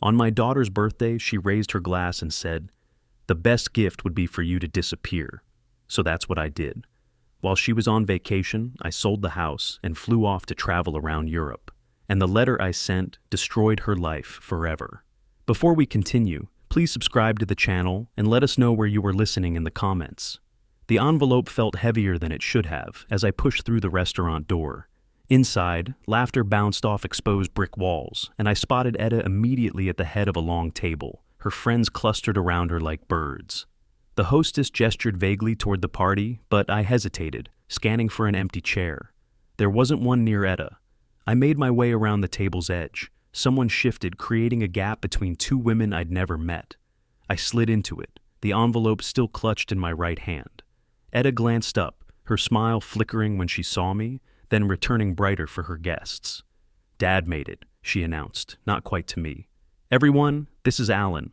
On my daughter's birthday, she raised her glass and said, "The best gift would be for you to disappear." So that's what I did. While she was on vacation, I sold the house and flew off to travel around Europe. And the letter I sent destroyed her life forever. Before we continue, please subscribe to the channel and let us know where you were listening in the comments. The envelope felt heavier than it should have as I pushed through the restaurant door. Inside, laughter bounced off exposed brick walls, and I spotted Etta immediately at the head of a long table, her friends clustered around her like birds. The hostess gestured vaguely toward the party, but I hesitated, scanning for an empty chair. There wasn't one near Etta. I made my way around the table's edge. Someone shifted, creating a gap between two women I'd never met. I slid into it, the envelope still clutched in my right hand. Etta glanced up, her smile flickering when she saw me, then returning brighter for her guests. "Dad made it," she announced, not quite to me. "Everyone, this is Alan."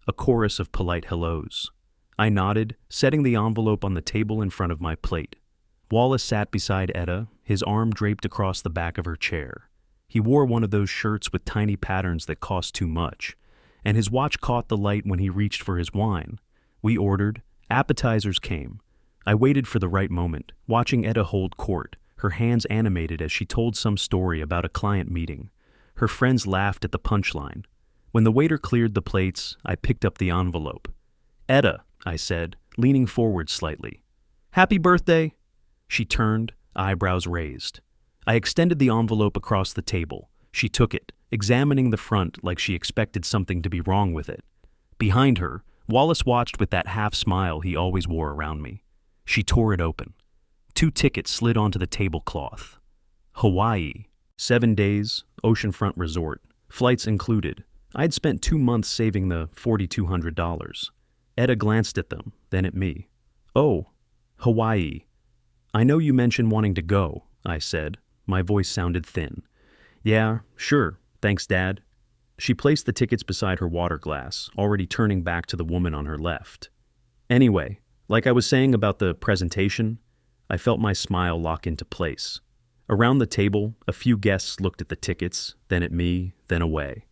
A chorus of polite hellos. I nodded, setting the envelope on the table in front of my plate. Wallace sat beside Etta, his arm draped across the back of her chair. He wore one of those shirts with tiny patterns that cost too much, and his watch caught the light when he reached for his wine. We ordered. Appetizers came. I waited for the right moment, watching Etta hold court, her hands animated as she told some story about a client meeting. Her friends laughed at the punchline. When the waiter cleared the plates, I picked up the envelope. "Etta," I said, leaning forward slightly. "Happy birthday." She turned, eyebrows raised. I extended the envelope across the table. She took it, examining the front like she expected something to be wrong with it. Behind her, Wallace watched with that half smile he always wore around me. She tore it open. 2 tickets slid onto the tablecloth. Hawaii. 7 days, oceanfront resort. Flights included. I'd spent 2 months saving the $4,200. Etta glanced at them, then at me. "Oh, Hawaii. I know you mentioned wanting to go," I said. My voice sounded thin. "Yeah, sure. Thanks, Dad." She placed the tickets beside her water glass, already turning back to the woman on her left. "Anyway, like I was saying about the presentation," I felt my smile lock into place. Around the table, a few guests looked at the tickets, then at me, then away.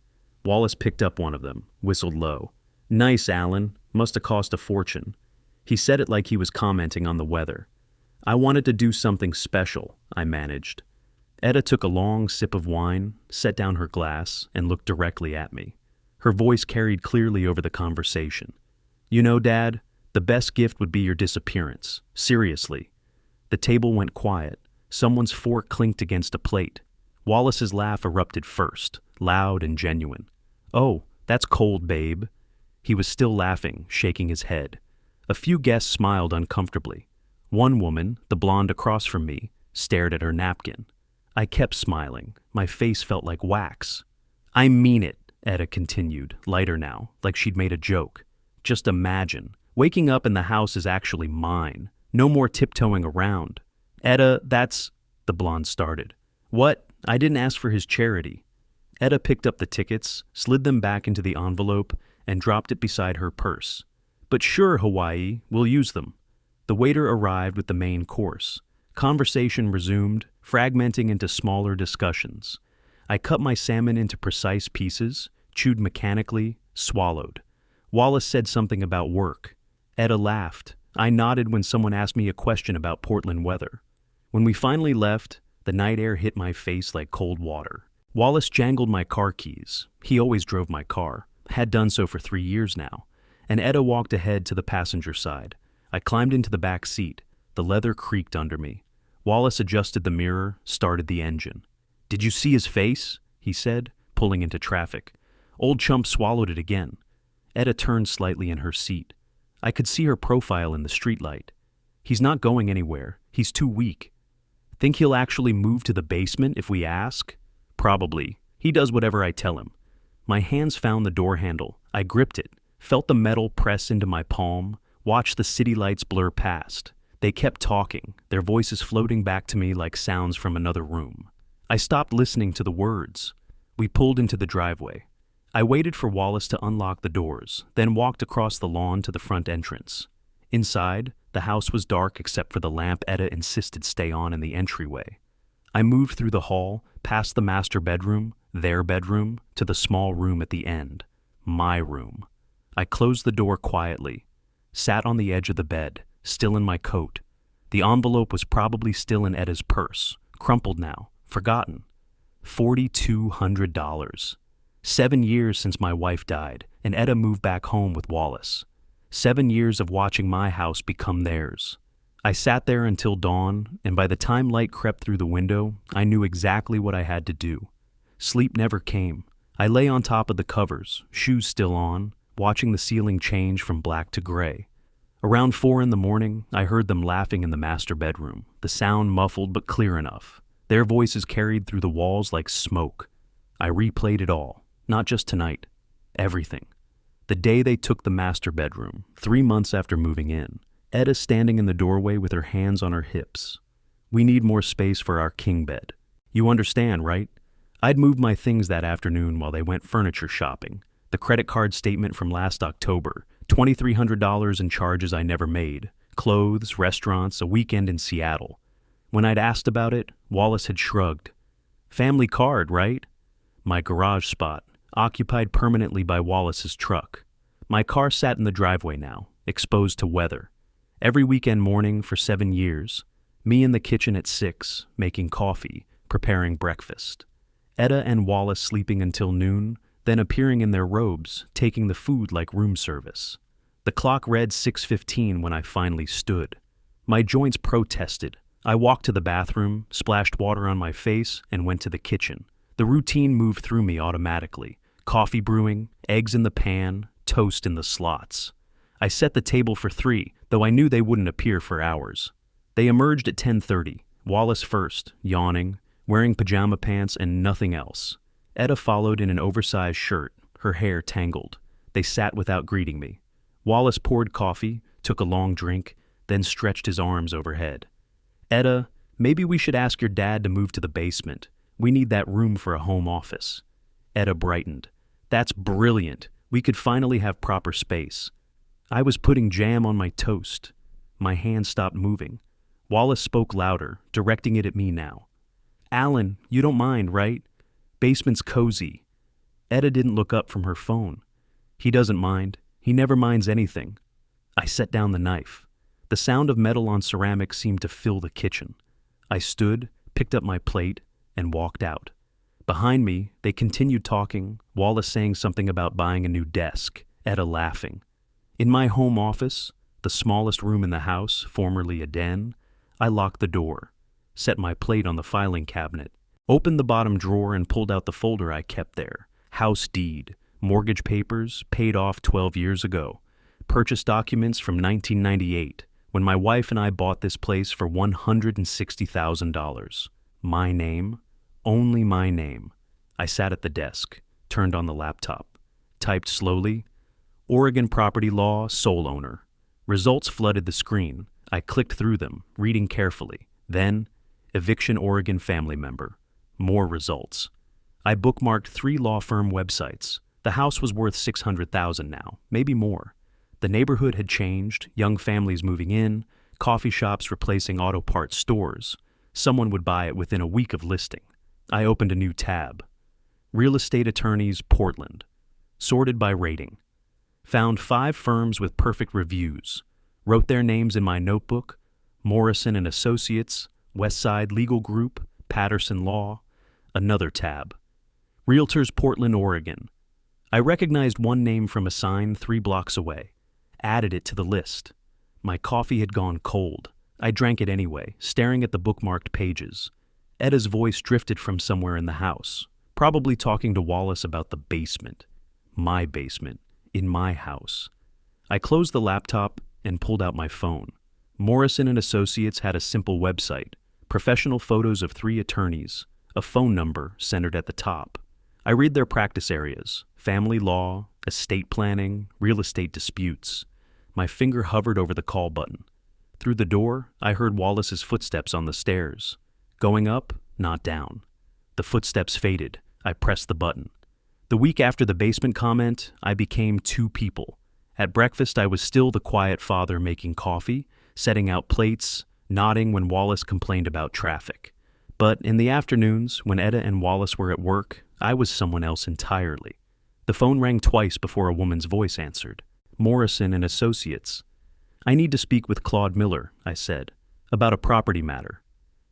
Wallace picked up one of them, whistled low. "Nice, Alan. Must have cost a fortune." He said it like he was commenting on the weather. "I wanted to do something special," I managed. Etta took a long sip of wine, set down her glass, and looked directly at me. Her voice carried clearly over the conversation. "You know, Dad, the best gift would be your disappearance. Seriously." The table went quiet. Someone's fork clinked against a plate. Wallace's laugh erupted first, loud and genuine. "Oh, that's cold, babe." He was still laughing, shaking his head. A few guests smiled uncomfortably. One woman, the blonde across from me, stared at her napkin. I kept smiling. My face felt like wax. "I mean it," Etta continued, lighter now, like she'd made a joke. "Just imagine. Waking up and the house is actually mine. No more tiptoeing around." "Etta, that's—" the blonde started. "What? I didn't ask for his charity." Etta picked up the tickets, slid them back into the envelope, and dropped it beside her purse. "But sure, Hawaii, we'll use them." The waiter arrived with the main course. Conversation resumed, fragmenting into smaller discussions. I cut my salmon into precise pieces, chewed mechanically, swallowed. Wallace said something about work. Etta laughed. I nodded when someone asked me a question about Portland weather. When we finally left, the night air hit my face like cold water. Wallace jangled my car keys. He always drove my car, had done so for 3 years now, and Etta walked ahead to the passenger side. I climbed into the back seat. The leather creaked under me. Wallace adjusted the mirror, started the engine. "Did you see his face?" he said, pulling into traffic. Old chump swallowed it again. Etta turned slightly in her seat. I could see her profile in the streetlight. "He's not going anywhere. He's too weak." "Think he'll actually move to the basement if we ask?" "Probably. He does whatever I tell him." My hands found the door handle. I gripped it, felt the metal press into my palm, watched the city lights blur past. They kept talking, their voices floating back to me like sounds from another room. I stopped listening to the words. We pulled into the driveway. I waited for Wallace to unlock the doors, then walked across the lawn to the front entrance. Inside, the house was dark except for the lamp Etta insisted stay on in the entryway. I moved through the hall, past the master bedroom, their bedroom, to the small room at the end, my room. I closed the door quietly, sat on the edge of the bed, still in my coat. The envelope was probably still in Eda's purse, crumpled now, forgotten. $4,200. 7 years since my wife died, and Eda moved back home with Wallace. 7 years of watching my house become theirs. I sat there until dawn, and by the time light crept through the window, I knew exactly what I had to do. Sleep never came. I lay on top of the covers, shoes still on, watching the ceiling change from black to gray. Around 4 in the morning, I heard them laughing in the master bedroom, the sound muffled but clear enough. Their voices carried through the walls like smoke. I replayed it all, not just tonight, everything. The day they took the master bedroom, 3 months after moving in, Eda standing in the doorway with her hands on her hips. We need more space for our king bed. You understand, right? I'd moved my things that afternoon while they went furniture shopping. The credit card statement from last October, $2,300 in charges I never made, clothes, restaurants, a weekend in Seattle. When I'd asked about it, Wallace had shrugged. Family card, right? My garage spot, occupied permanently by Wallace's truck. My car sat in the driveway now, exposed to weather. Every weekend morning for 7 years, me in the kitchen at 6, making coffee, preparing breakfast. Eda and Wallace sleeping until noon, then appearing in their robes, taking the food like room service. The clock read 6:15 when I finally stood. My joints protested. I walked to the bathroom, splashed water on my face, and went to the kitchen. The routine moved through me automatically. Coffee brewing, eggs in the pan, toast in the slots. I set the table for 3, though I knew they wouldn't appear for hours. They emerged at 10:30, Wallace first, yawning, wearing pajama pants and nothing else. Eda followed in an oversized shirt, her hair tangled. They sat without greeting me. Wallace poured coffee, took a long drink, then stretched his arms overhead. Eda, maybe we should ask your dad to move to the basement. We need that room for a home office. Eda brightened. That's brilliant. We could finally have proper space. I was putting jam on my toast. My hand stopped moving. Wallace spoke louder, directing it at me now. Alan, you don't mind, right? Basement's cozy. Eda didn't look up from her phone. He doesn't mind. He never minds anything. I set down the knife. The sound of metal on ceramic seemed to fill the kitchen. I stood, picked up my plate, and walked out. Behind me, they continued talking, Wallace saying something about buying a new desk, Eda laughing. In my home office, the smallest room in the house, formerly a den, I locked the door, set my plate on the filing cabinet, opened the bottom drawer and pulled out the folder I kept there. House deed, mortgage papers, paid off 12 years ago, purchase documents from 1998, when my wife and I bought this place for $160,000. My name, only my name. I sat at the desk, turned on the laptop, typed slowly, Oregon property law, sole owner. Results flooded the screen. I clicked through them, reading carefully. Then, eviction Oregon family member. More results. I bookmarked 3 law firm websites. The house was worth $600,000 now, maybe more. The neighborhood had changed, young families moving in, coffee shops replacing auto parts stores. Someone would buy it within a week of listing. I opened a new tab. Real estate attorneys, Portland. Sorted by rating. Found 5 firms with perfect reviews. Wrote their names in my notebook. Morrison and Associates, Westside Legal Group, Patterson Law. Another tab. Realtors, Portland, Oregon. I recognized one name from a sign 3 blocks away. Added it to the list. My coffee had gone cold. I drank it anyway, staring at the bookmarked pages. Eda's voice drifted from somewhere in the house, probably talking to Wallace about the basement. My basement, in my house. I closed the laptop and pulled out my phone. Morrison and Associates had a simple website, professional photos of 3 attorneys, a phone number centered at the top. I read their practice areas, family law, estate planning, real estate disputes. My finger hovered over the call button. Through the door, I heard Wallace's footsteps on the stairs. Going up, not down. The footsteps faded. I pressed the button. The week after the basement comment, I became 2 people. At breakfast, I was still the quiet father making coffee, setting out plates, nodding when Wallace complained about traffic. But in the afternoons, when Eda and Wallace were at work, I was someone else entirely. The phone rang twice before a woman's voice answered. Morrison and Associates. I need to speak with Claude Miller, I said, about a property matter.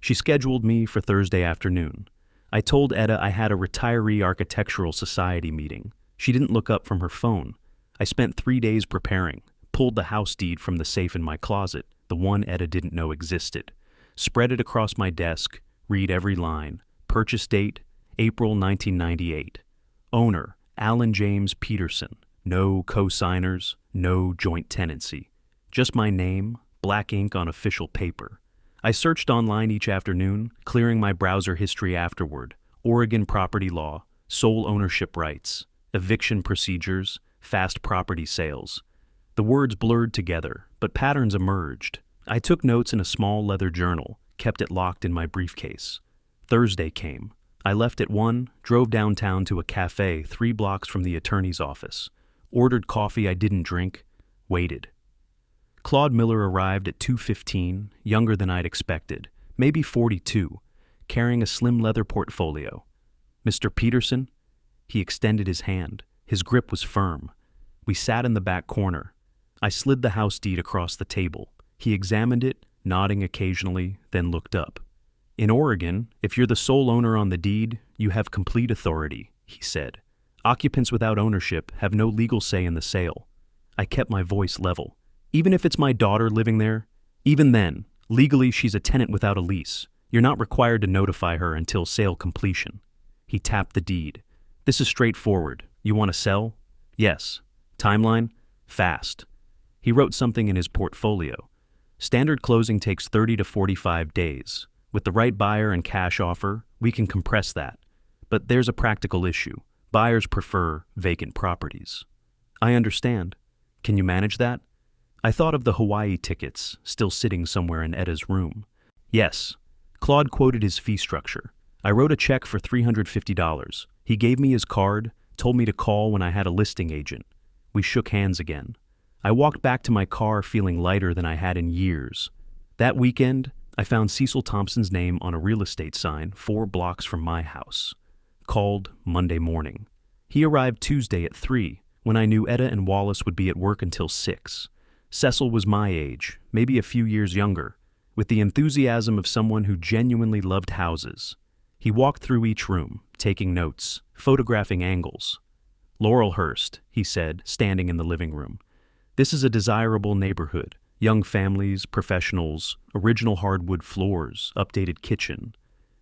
She scheduled me for Thursday afternoon. I told Etta I had a retiree architectural society meeting. She didn't look up from her phone. I spent 3 days preparing, pulled the house deed from the safe in my closet, the one Etta didn't know existed, spread it across my desk, read every line. Purchase date, April 1998. Owner, Alan James Peterson. No co-signers, no joint tenancy. Just my name, black ink on official paper. I searched online each afternoon, clearing my browser history afterward. Oregon property law, sole ownership rights, eviction procedures, fast property sales. The words blurred together, but patterns emerged. I took notes in a small leather journal, kept it locked in my briefcase. Thursday came. I left at 1, drove downtown to a cafe 3 blocks from the attorney's office, ordered coffee I didn't drink, waited. Claude Miller arrived at 2:15, younger than I'd expected, maybe 42, carrying a slim leather portfolio. Mr. Peterson? He extended his hand. His grip was firm. We sat in the back corner. I slid the house deed across the table. He examined it, nodding occasionally, then looked up. In Oregon, if you're the sole owner on the deed, you have complete authority, he said. Occupants without ownership have no legal say in the sale. I kept my voice level. Even if it's my daughter living there, even then, legally she's a tenant without a lease. You're not required to notify her until sale completion. He tapped the deed. This is straightforward. You want to sell? Yes. Timeline? Fast. He wrote something in his portfolio. Standard closing takes 30 to 45 days. With the right buyer and cash offer, we can compress that. But there's a practical issue. Buyers prefer vacant properties. I understand. Can you manage that? I thought of the Hawaii tickets still sitting somewhere in Etta's room. Yes. Claude quoted his fee structure. I wrote a check for $350. He gave me his card, told me to call when I had a listing agent. We shook hands again. I walked back to my car feeling lighter than I had in years. That weekend, I found Cecil Thompson's name on a real estate sign 4 blocks from my house. Called Monday morning. He arrived Tuesday at 3, when I knew Etta and Wallace would be at work until 6. Cecil was my age, maybe a few years younger, with the enthusiasm of someone who genuinely loved houses. He walked through each room, taking notes, photographing angles. Laurelhurst, he said, standing in the living room. This is a desirable neighborhood. Young families, professionals, original hardwood floors, updated kitchen.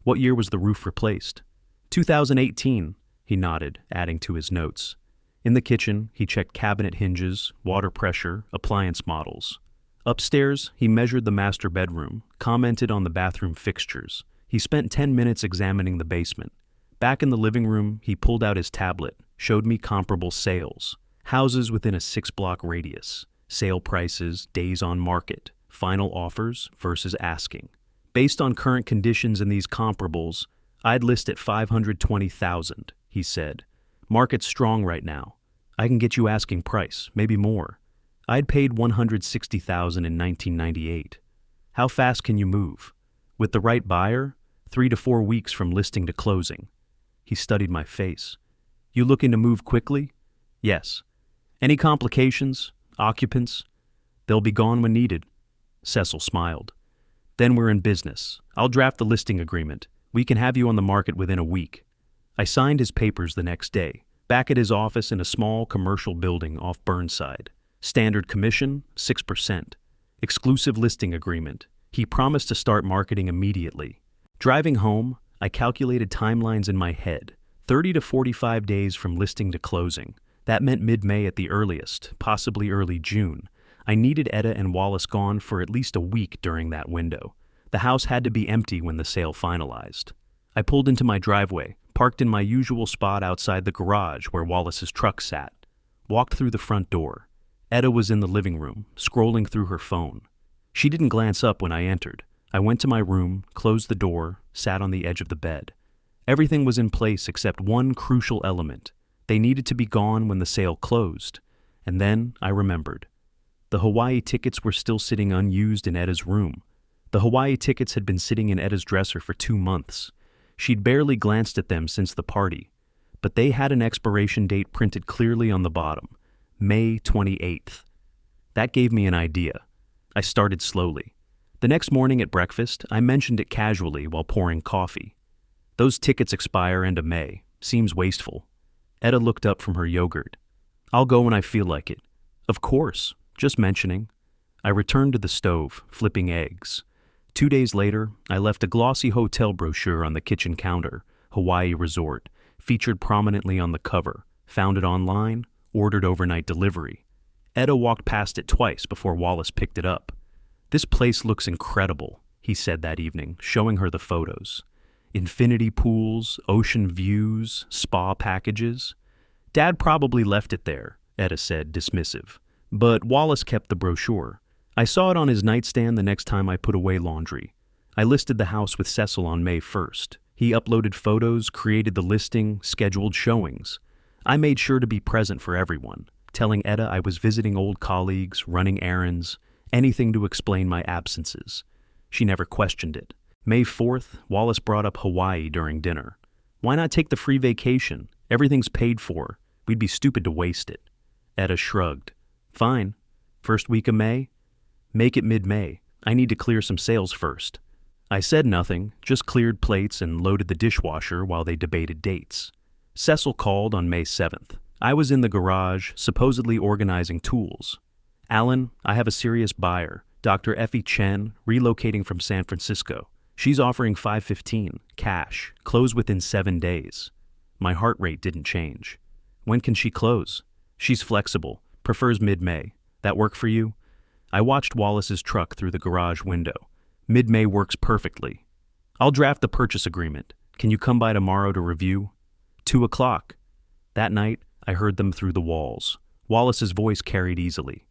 What year was the roof replaced? 2018, he nodded, adding to his notes. In the kitchen, he checked cabinet hinges, water pressure, appliance models. Upstairs, he measured the master bedroom, commented on the bathroom fixtures. He spent 10 minutes examining the basement. Back in the living room, he pulled out his tablet, showed me comparable sales. Houses within a 6-block radius. Sale prices, days on market, final offers versus asking. Based on current conditions in these comparables, I'd list at $520,000, he said. Market's strong right now. I can get you asking price, maybe more. I'd paid $160,000 in 1998. How fast can you move? With the right buyer, 3 to 4 weeks from listing to closing. He studied my face. You looking to move quickly? Yes. Any complications? Occupants? They'll be gone when needed. Cecil smiled. Then we're in business. I'll draft the listing agreement. We can have you on the market within a week. I signed his papers the next day, back at his office in a small commercial building off Burnside. Standard commission, 6%. Exclusive listing agreement. He promised to start marketing immediately. Driving home, I calculated timelines in my head. 30 to 45 days from listing to closing. That meant mid-May at the earliest, possibly early June. I needed Etta and Wallace gone for at least a week during that window. The house had to be empty when the sale finalized. I pulled into my driveway, parked in my usual spot outside the garage where Wallace's truck sat. Walked through the front door. Etta was in the living room, scrolling through her phone. She didn't glance up when I entered. I went to my room, closed the door, sat on the edge of the bed. Everything was in place except one crucial element. They needed to be gone when the sale closed. And then I remembered. The Hawaii tickets were still sitting unused in Etta's room. The Hawaii tickets had been sitting in Etta's dresser for 2 months. She'd barely glanced at them since the party. but they had an expiration date printed clearly on the bottom, May 28th. That gave me an idea. I started slowly. The next morning at breakfast, I mentioned it casually while pouring coffee. Those tickets expire end of May. Seems wasteful. Etta looked up from her yogurt. I'll go when I feel like it. Of course, just mentioning. I returned to the stove, flipping eggs. 2 days later, I left a glossy hotel brochure on the kitchen counter, Hawaii Resort, featured prominently on the cover, found it online, ordered overnight delivery. Etta walked past it twice before Wallace picked it up. This place looks incredible, he said that evening, showing her the photos. Infinity pools, ocean views, spa packages. Dad probably left it there, Etta said, dismissive. But Wallace kept the brochure. I saw it on his nightstand the next time I put away laundry. I listed the house with Cecil on May 1st. He uploaded photos, created the listing, scheduled showings. I made sure to be present for everyone, telling Etta I was visiting old colleagues, running errands, anything to explain my absences. She never questioned it. May 4th, Wallace brought up Hawaii during dinner. Why not take the free vacation? Everything's paid for. We'd be stupid to waste it. Etta shrugged. Fine. First week of May? Make it mid-May. I need to clear some sales first. I said nothing, just cleared plates and loaded the dishwasher while they debated dates. Cecil called on May 7th. I was in the garage, supposedly organizing tools. Alan, I have a serious buyer, Dr. Effie Chen, relocating from San Francisco. She's offering $515, cash, close within 7 days. My heart rate didn't change. When can she close? She's flexible, prefers mid-May. That work for you? I watched Wallace's truck through the garage window. Mid-May works perfectly. I'll draft the purchase agreement. Can you come by tomorrow to review? 2 o'clock. That night, I heard them through the walls. Wallace's voice carried easily.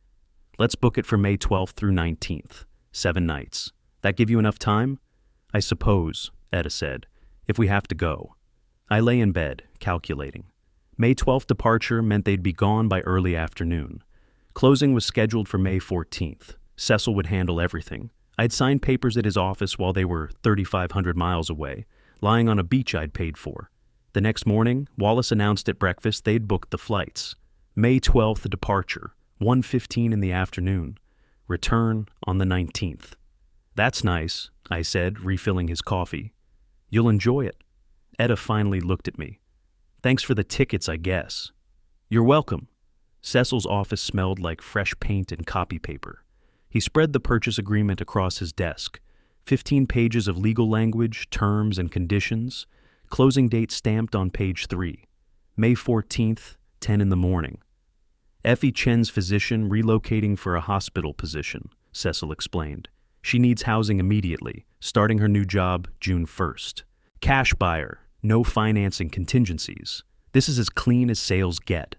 Let's book it for May 12th through 19th. 7 nights. That give you enough time? I suppose, Etta said, if we have to go. I lay in bed, calculating. May 12th departure meant they'd be gone by early afternoon. Closing was scheduled for May 14th. Cecil would handle everything. I'd signed papers at his office while they were 3,500 miles away, lying on a beach I'd paid for. The next morning, Wallace announced at breakfast they'd booked the flights. May 12th departure, 1:15 in the afternoon. Return on the 19th. That's nice, I said, refilling his coffee. You'll enjoy it. Etta finally looked at me. Thanks for the tickets, I guess. You're welcome. Cecil's office smelled like fresh paint and copy paper. He spread the purchase agreement across his desk. 15 pages of legal language, terms, and conditions. Closing date stamped on page 3. May 14th, 10 in the morning. Effie Chen's physician relocating for a hospital position, Cecil explained. She needs housing immediately, starting her new job June 1st. Cash buyer, no financing contingencies. This is as clean as sales get.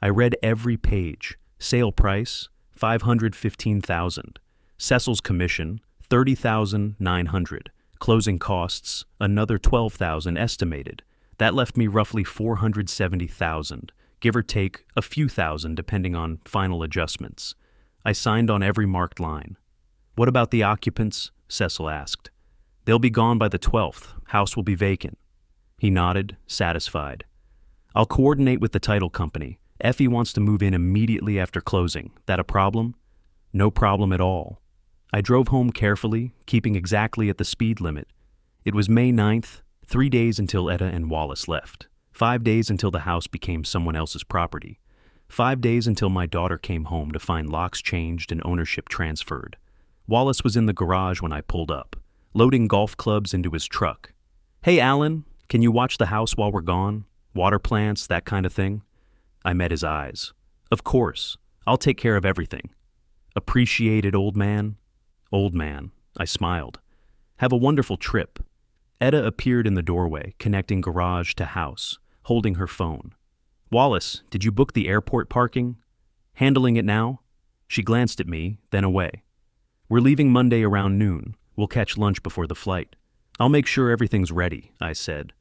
I read every page. Sale price, $515,000. Cecil's commission, $30,900. Closing costs, another $12,000 estimated. That left me roughly $470,000, give or take a few thousand depending on final adjustments. I signed on every marked line. What about the occupants? Cecil asked. They'll be gone by the 12th. House will be vacant. He nodded, satisfied. I'll coordinate with the title company. Effie wants to move in immediately after closing. That a problem? No problem at all. I drove home carefully, keeping exactly at the speed limit. It was May 9th, 3 days until Etta and Wallace left. 5 days until the house became someone else's property. 5 days until my daughter came home to find locks changed and ownership transferred. Wallace was in the garage when I pulled up, loading golf clubs into his truck. Hey, Alan, can you watch the house while we're gone? Water plants, that kind of thing? I met his eyes. Of course. I'll take care of everything. Appreciate it, old man. Old man. I smiled. Have a wonderful trip. Etta appeared in the doorway, connecting garage to house, holding her phone. Wallace, did you book the airport parking? Handling it now? She glanced at me, then away. We're leaving Monday around noon. We'll catch lunch before the flight. I'll make sure everything's ready, I said.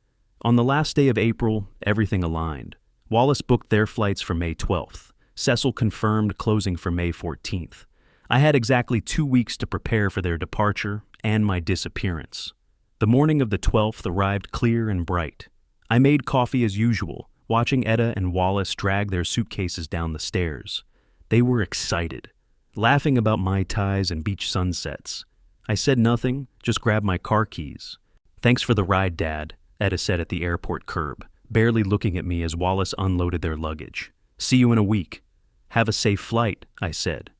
On the last day of April, everything aligned. Wallace booked their flights for May 12th. Cecil confirmed closing for May 14th. I had exactly 2 weeks to prepare for their departure and my disappearance. The morning of the 12th arrived clear and bright. I made coffee as usual, watching Etta and Wallace drag their suitcases down the stairs. They were excited, laughing about Mai Tais and beach sunsets. I said nothing, just grabbed my car keys. "Thanks for the ride, Dad," Etta said at the airport curb, barely looking at me as Wallace unloaded their luggage. "See you in a week." "Have a safe flight," I said.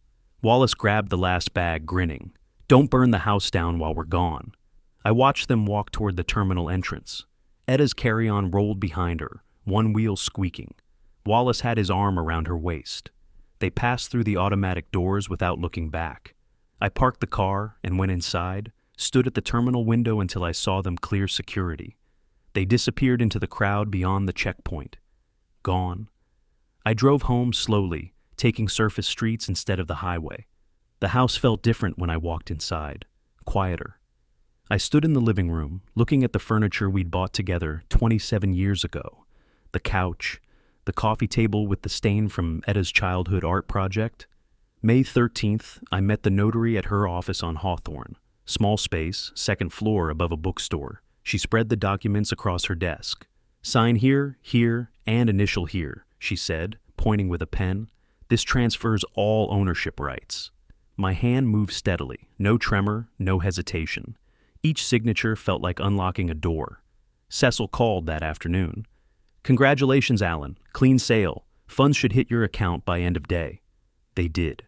Wallace grabbed the last bag, grinning. "Don't burn the house down while we're gone." I watched them walk toward the terminal entrance. Etta's carry-on rolled behind her, one wheel squeaking. Wallace had his arm around her waist. They passed through the automatic doors without looking back. I parked the car and went inside, stood at the terminal window until I saw them clear security. They disappeared into the crowd beyond the checkpoint. Gone. I drove home slowly, taking surface streets instead of the highway. The house felt different when I walked inside, quieter. I stood in the living room, looking at the furniture we'd bought together 27 years ago. The couch, the coffee table with the stain from Etta's childhood art project. May 13th, I met the notary at her office on Hawthorne. Small space, second floor above a bookstore. She spread the documents across her desk. "Sign here, here, and initial here," she said, pointing with a pen. "This transfers all ownership rights." My hand moved steadily, no tremor, no hesitation. Each signature felt like unlocking a door. Cecil called that afternoon. "Congratulations, Alan. Clean sale. Funds should hit your account by end of day." They did.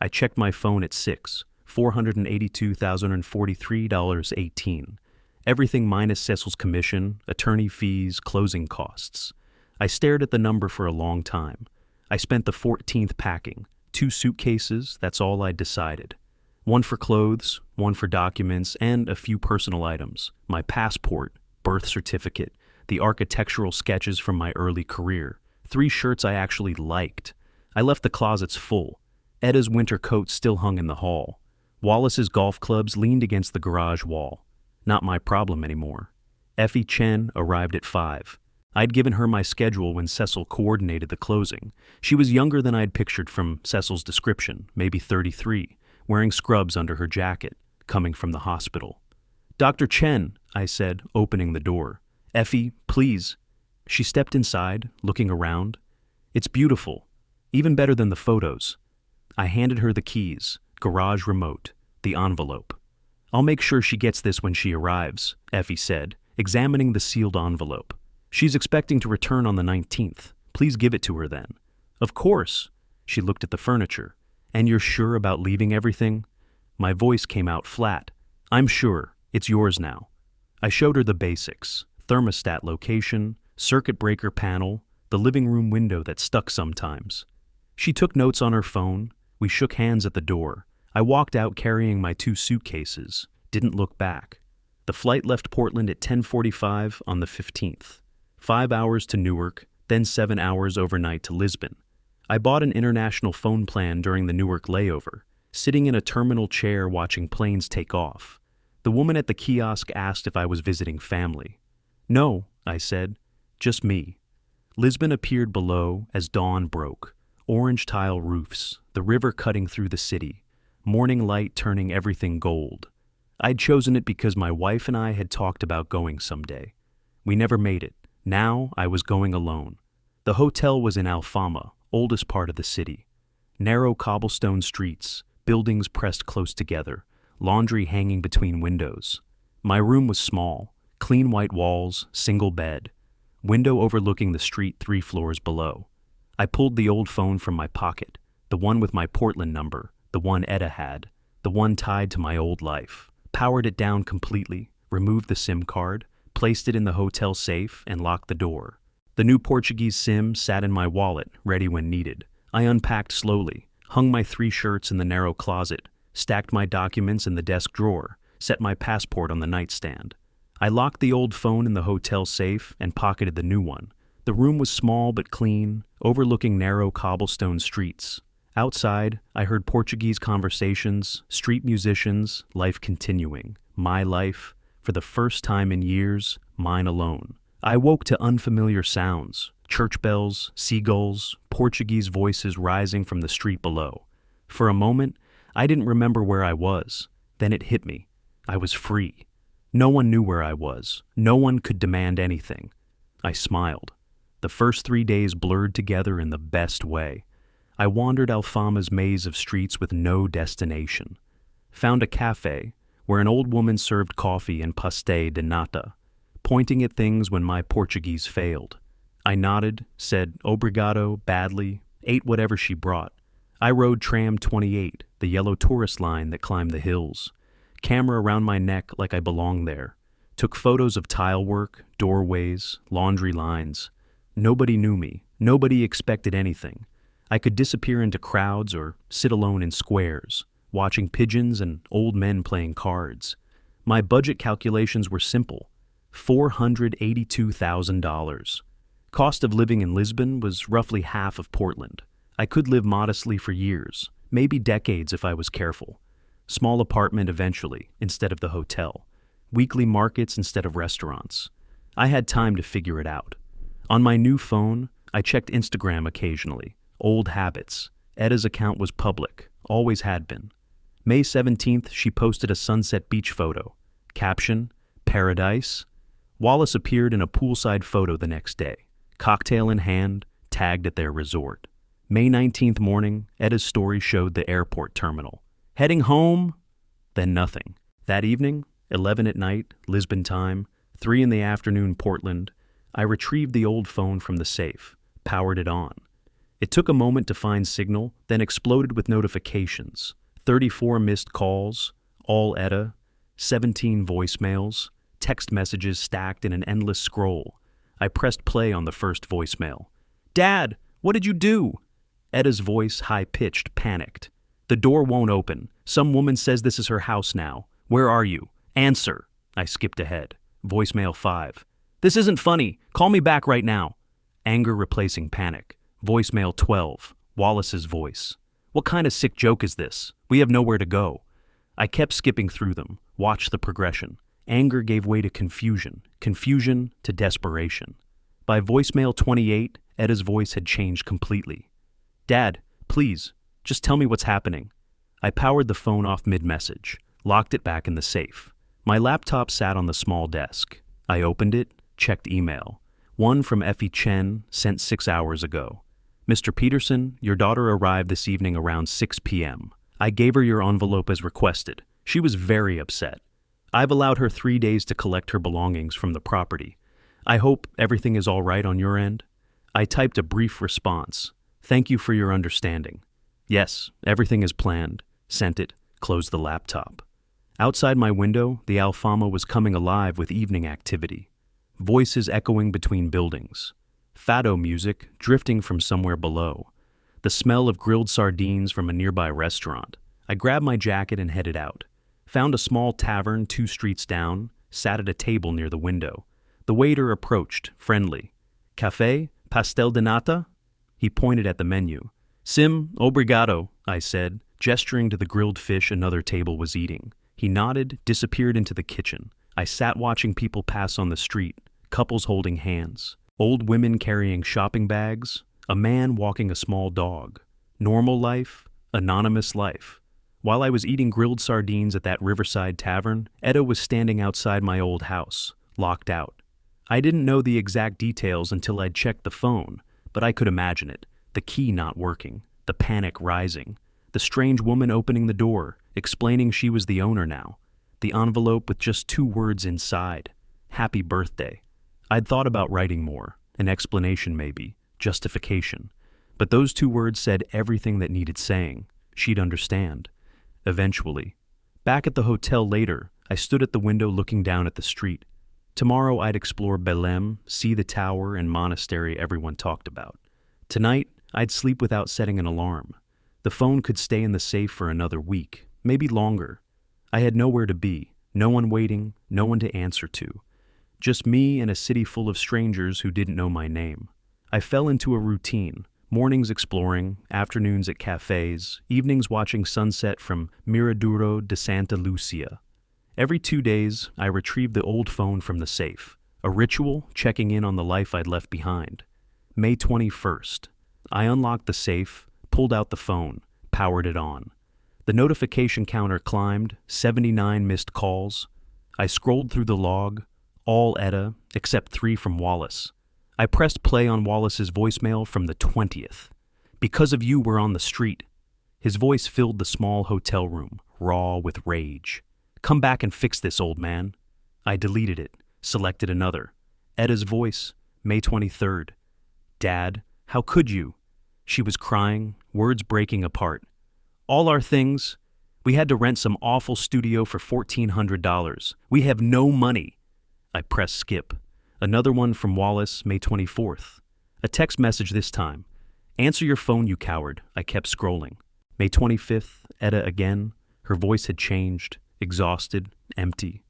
I checked my phone at 6, $482,043.18. Everything minus Cecil's commission, attorney fees, closing costs. I stared at the number for a long time. I spent the 14th packing. 2 suitcases, that's all I'd decided. One for clothes, one for documents, and a few personal items. My passport, birth certificate, the architectural sketches from my early career. 3 shirts I actually liked. I left the closets full. Etta's winter coat still hung in the hall. Wallace's golf clubs leaned against the garage wall. Not my problem anymore. Effie Chen arrived at 5. I'd given her my schedule when Cecil coordinated the closing. She was younger than I'd pictured from Cecil's description, maybe 33, wearing scrubs under her jacket, coming from the hospital. "Dr. Chen," I said, opening the door. "Effie, please." She stepped inside, looking around. "It's beautiful, even better than the photos." I handed her the keys, garage remote, the envelope. "I'll make sure she gets this when she arrives," Effie said, examining the sealed envelope. "She's expecting to return on the 19th. Please give it to her then." "Of course." She looked at the furniture. "And you're sure about leaving everything?" My voice came out flat. "I'm sure. It's yours now." I showed her the basics: thermostat location, circuit breaker panel, the living room window that stuck sometimes. She took notes on her phone. We shook hands at the door. I walked out carrying my 2 suitcases, didn't look back. The flight left Portland at 10:45 on the 15th. 5 hours to Newark, then 7 hours overnight to Lisbon. I bought an international phone plan during the Newark layover, sitting in a terminal chair watching planes take off. The woman at the kiosk asked if I was visiting family. "No," I said, "just me." Lisbon appeared below as dawn broke. Orange tile roofs, the river cutting through the city, morning light turning everything gold. I'd chosen it because my wife and I had talked about going someday. We never made it. Now I was going alone. The hotel was in Alfama, oldest part of the city. Narrow cobblestone streets, buildings pressed close together, laundry hanging between windows. My room was small, clean white walls, single bed, window overlooking the street 3 floors below. I pulled the old phone from my pocket, the one with my Portland number, the one Etta had, the one tied to my old life, powered it down completely, removed the SIM card, placed it in the hotel safe, and locked the door. The new Portuguese SIM sat in my wallet, ready when needed. I unpacked slowly, hung my 3 shirts in the narrow closet, stacked my documents in the desk drawer, set my passport on the nightstand. I locked the old phone in the hotel safe and pocketed the new one. The room was small but clean, overlooking narrow cobblestone streets. Outside, I heard Portuguese conversations, street musicians, life continuing. My life, for the first time in years, mine alone. I woke to unfamiliar sounds, church bells, seagulls, Portuguese voices rising from the street below. For a moment, I didn't remember where I was. Then it hit me. I was free. No one knew where I was. No one could demand anything. I smiled. The first 3 days blurred together in the best way. I wandered Alfama's maze of streets with no destination. Found a cafe where an old woman served coffee and pastel de nata, pointing at things when my Portuguese failed. I nodded, said obrigado badly, ate whatever she brought. I rode tram 28, the yellow tourist line that climbed the hills. Camera around my neck like I belonged there. Took photos of tile work, doorways, laundry lines. Nobody knew me. Nobody expected anything. I could disappear into crowds or sit alone in squares, watching pigeons and old men playing cards. My budget calculations were simple: $482,000. Cost of living in Lisbon was roughly half of Portland. I could live modestly for years, maybe decades if I was careful. Small apartment eventually, instead of the hotel. Weekly markets instead of restaurants. I had time to figure it out. On my new phone, I checked Instagram occasionally. Old habits. Edda's account was public, always had been. May 17th, she posted a sunset beach photo. Caption, Paradise. Wallace appeared in a poolside photo the next day, cocktail in hand, tagged at their resort. May 19th morning, Edda's story showed the airport terminal. Heading home? Then nothing. That evening, 11 at night, Lisbon time, 3 in the afternoon, Portland, I retrieved the old phone from the safe, powered it on. It took a moment to find signal, then exploded with notifications. 34 missed calls, all Edda, 17 voicemails, text messages stacked in an endless scroll. I pressed play on the first voicemail. "Dad, what did you do?" Edda's voice, high-pitched, panicked. "The door won't open. Some woman says this is her house now. Where are you? Answer." I skipped ahead. Voicemail 5. "This isn't funny. Call me back right now." Anger replacing panic. Voicemail 12. Wallace's voice. "What kind of sick joke is this? We have nowhere to go." I kept skipping through them, watched the progression. Anger gave way to confusion, confusion to desperation. By voicemail 28, Edda's voice had changed completely. "Dad, please, just tell me what's happening." I powered the phone off mid-message, locked it back in the safe. My laptop sat on the small desk. I opened it, checked email. One from Effie Chen, sent 6 hours ago. "Mr. Peterson, your daughter arrived this evening around 6 p.m. I gave her your envelope as requested. She was very upset. I've allowed her 3 days to collect her belongings from the property. I hope everything is all right on your end." I typed a brief response. "Thank you for your understanding." "Yes, everything is planned." Sent it, closed the laptop. Outside my window, the Alfama was coming alive with evening activity. Voices echoing between buildings. Fado music drifting from somewhere below. The smell of grilled sardines from a nearby restaurant. I grabbed my jacket and headed out. Found a small tavern 2 streets down, sat at a table near the window. The waiter approached, friendly. "Café? Pastel de nata?" He pointed at the menu. "Sim, obrigado," I said, gesturing to the grilled fish another table was eating. He nodded, disappeared into the kitchen. I sat watching people pass on the street, couples holding hands, old women carrying shopping bags, a man walking a small dog. Normal life, anonymous life. While I was eating grilled sardines at that riverside tavern, Edda was standing outside my old house, locked out. I didn't know the exact details until I'd checked the phone, but I could imagine it. The key not working, the panic rising, the strange woman opening the door, explaining she was the owner now. The envelope with just 2 words inside. "Happy birthday." I'd thought about writing more, an explanation maybe, justification. But those 2 words said everything that needed saying. She'd understand. Eventually. Back at the hotel later, I stood at the window looking down at the street. Tomorrow I'd explore Belém, see the tower and monastery everyone talked about. Tonight, I'd sleep without setting an alarm. The phone could stay in the safe for another week, maybe longer. I had nowhere to be, no one waiting, no one to answer to. Just me and a city full of strangers who didn't know my name. I fell into a routine, mornings exploring, afternoons at cafes, evenings watching sunset from Miraduro de Santa Lucia. Every 2 days, I retrieved the old phone from the safe, a ritual checking in on the life I'd left behind. May 21st. I unlocked the safe, pulled out the phone, powered it on. The notification counter climbed, 79 missed calls. I scrolled through the log, all Edda, except 3 from Wallace. I pressed play on Wallace's voicemail from the 20th. Because of you, we're on the street. His voice filled the small hotel room, raw with rage. Come back and fix this, old man. I deleted it, selected another. Etta's voice, May 23rd. Dad, how could you? She was crying, words breaking apart. All our things. We had to rent some awful studio for $1,400. We have no money. I pressed skip. Another one from Wallace, May 24th. A text message this time. Answer your phone, you coward. I kept scrolling. May 25th, Etta again. Her voice had changed, exhausted, empty.